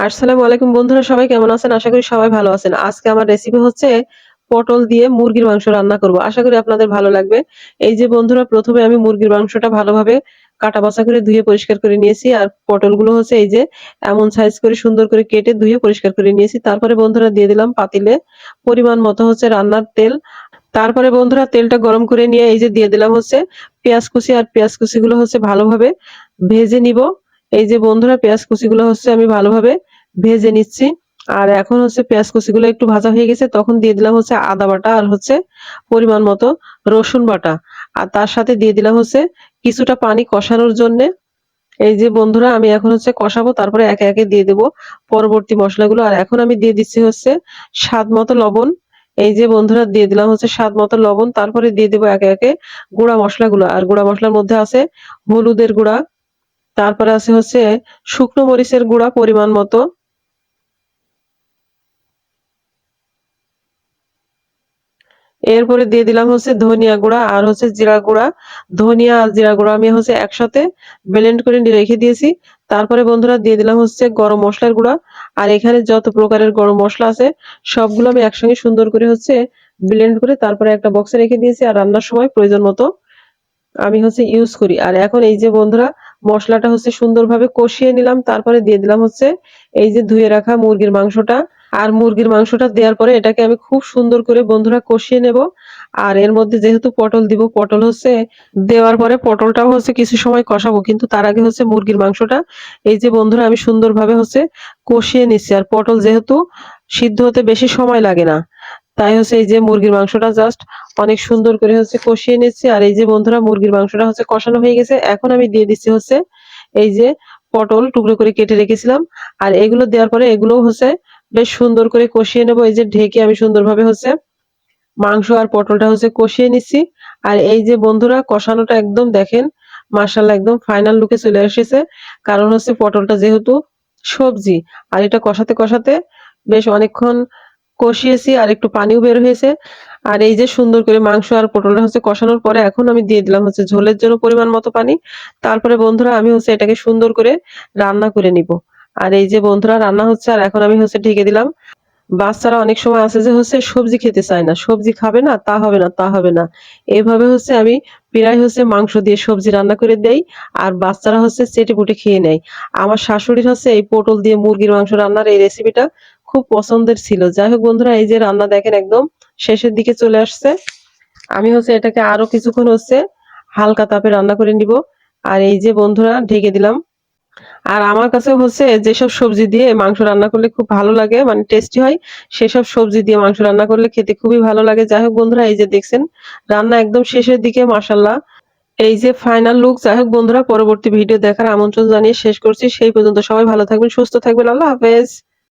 আসসালামু আলাইকুম বন্ধুরা, সবাই কেমন আছেন? আশা করি সবাই ভালো আছেন। আজকে আমার রেসিপি হচ্ছে পটল দিয়ে মুরগির মাংস রান্না করব। আশা করি আপনাদের ভালো লাগবে। এই যে বন্ধুরা, ১ম এ আমি মুরগির মাংসটা ভালোভাবে কাটা বাছা করে ধুয়ে পরিষ্কার করে নিয়েছি। আর পটলগুলো হচ্ছে এই যে এমন সাইজ করে সুন্দর করে কেটে ধুয়ে পরিষ্কার করে নিয়েছি। তারপরে বন্ধুরা দিয়ে দিলাম পাতিলে পরিমাণ মতো হচ্ছে রান্নার তেল। তারপরে বন্ধুরা তেলটা গরম করে নিয়ে এই যে দিয়ে দিলাম হচ্ছে পেঁয়াজ কুচি। আর পেঁয়াজ কুচিগুলো হচ্ছে ভালোভাবে ভেজে নিব। এই যে বন্ধুরা, পেঁয়াজ কুচিগুলো হচ্ছে আমি ভালোভাবে ভেজে নিচ্ছি। আর এখন হচ্ছে পেঁয়াজ কুচিগুলো একটু ভাজা হয়ে গেছে, তখন দিয়ে দিলাম হচ্ছে আদা বাটা আর হচ্ছে পরিমাণ মতো রসুন বাটা। আর তার সাথে দিয়ে দিলাম হচ্ছে কিছুটা পানি কষানোর জন্যে। এই যে বন্ধুরা, আমি এখন হচ্ছে কষাবো, তারপরে একে একে দিয়ে দেব পরবর্তী মশলাগুলো। আর এখন আমি দিয়ে দিচ্ছি হচ্ছে স্বাদ মতো লবণ। এই যে বন্ধুরা, দিয়ে দিলাম হচ্ছে স্বাদ মতো লবণ। তারপরে দিয়ে দেবো একে একে গুঁড়া মশলাগুলো। আর গুঁড়া মশলার মধ্যে আছে হলুদের গুঁড়া, তারপরে আছে হচ্ছে শুকনো মরিচের গুঁড়া পরিমাণ মতো। এরপরে দিয়ে দিলাম হচ্ছে ধনিয়া গুঁড়া আর হচ্ছে জিরা গুঁড়া। ধনিয়া আর জিরা গুঁড়া আমি হচ্ছে একসাথে ব্লেন্ড করে রেখে দিয়েছি। তারপরে বন্ধুরা দিয়ে দিলাম হচ্ছে গরম মশলার গুঁড়া। আর এখানে যত প্রকারের গরম মশলা আছে সবগুলো আমি একসঙ্গে সুন্দর করে হচ্ছে ব্লেন্ড করে তারপরে একটা বক্সে রেখে দিয়েছি। আর রান্নার সময় প্রয়োজন মতো আমি হচ্ছে ইউজ করি। আর এখন এই যে বন্ধুরা, মশলাটা হচ্ছে সুন্দরভাবে কষিয়ে নিলাম। তারপরে দিয়ে দিলাম হচ্ছে এই যে ধুয়ে রাখা মুরগির মাংসটা। আর মুরগির মাংসটা দেওয়ার পরে এটাকে আমি খুব সুন্দর করে বন্ধুরা কষিয়ে নেব। আর এর মধ্যে যেহেতু পটল দিব, পটল হচ্ছে দেওয়ার পরে পটলটাও হচ্ছে কিছু সময় কষাবো, কিন্তু তার আগে হচ্ছে মুরগির মাংসটা এই যে বন্ধুরা আমি সুন্দরভাবে হচ্ছে কষিয়ে নিচ্ছি। আর পটল যেহেতু সিদ্ধ হতে বেশি সময় লাগে না, তাই হচ্ছে এই যে মুরগির মাংসটা জাস্ট অনেক সুন্দর করে হচ্ছে কষিয়ে নিচ্ছি। আর এই যে বন্ধুরা, মুরগির মাংসটা হচ্ছে কষানো হয়ে গেছে। এখন আমি দিয়ে দিচ্ছি হচ্ছে এই যে পটল টুকরো করে কেটে রেখেছিলাম। আর এগুলো দেওয়ার পরে এগুলো হচ্ছে বেশ সুন্দর করে কষিয়ে নেবো। এই যে ঢেকে আমি সুন্দরভাবে হচ্ছে মাংস আর পটলটা হচ্ছে কষিয়ে নিচ্ছি। আর এই যে বন্ধুরা, কষানোটা একদম দেখেন মাশাআল্লাহ একদম ফাইনাল লুকে চলে এসেছে। কারণ হচ্ছে পটলটা যেহেতু সবজি, আর এটা কষাতে কষাতে বেশ অনেকক্ষণ কষিয়েছি আর একটু পানিও বের হয়েছে। আর এই যে সুন্দর করে মাংস আর পটলটা হচ্ছে কষানোর পরে এখন আমি দিয়ে দিলাম হচ্ছে ঝোলের জন্য পরিমাণ মতো পানি। তারপরে বন্ধুরা আমি হচ্ছে এটাকে সুন্দর করে রান্না করে নিব। আর এই যে বন্ধুরা, রান্না হচ্ছে আর এখন আমি হচ্ছে ঢেকে দিলাম। বাচ্চারা অনেক সময় আছে যে হচ্ছে সবজি খেতে চায় না, সবজি খাবে না, তা হবে না, তা হবে না। এইভাবে হচ্ছে আমি প্রায় হচ্ছে মাংস দিয়ে সবজি রান্না করে দেই। আর বাচ্চারা হচ্ছে চেটেপুটে খেয়ে নেয়। আমার শাশুড়ির হচ্ছে এই পটল দিয়ে মুরগির মাংস রান্নার এই রেসিপিটা খুব পছন্দের ছিল। যাই হোক বন্ধুরা, এই যে রান্না দেখেন একদম শেষের দিকে চলে আসছে। আমি হচ্ছে এটাকে আরো কিছুক্ষণ হচ্ছে হালকা তাপে রান্না করে নিব। আর এই যে বন্ধুরা, ঢেকে দিলাম। আর আমার কাছে হচ্ছে যেসব সবজি দিয়ে মাংস রান্না করলে খুব ভালো লাগে, মানে টেস্টি হয়, সেসব সবজি দিয়ে মাংস রান্না করলে খেতে খুবই ভালো লাগে। যাই হোক বন্ধুরা, এই যে দেখছেন রান্না একদম শেষের দিকে মাশাআল্লাহ এই যে ফাইনাল লুক। যাই হোক বন্ধুরা, পরবর্তী ভিডিও দেখার আমন্ত্রণ জানিয়ে শেষ করছি। সেই পর্যন্ত সবাই ভালো থাকবেন, সুস্থ থাকবেন। আল্লাহ হাফেজ।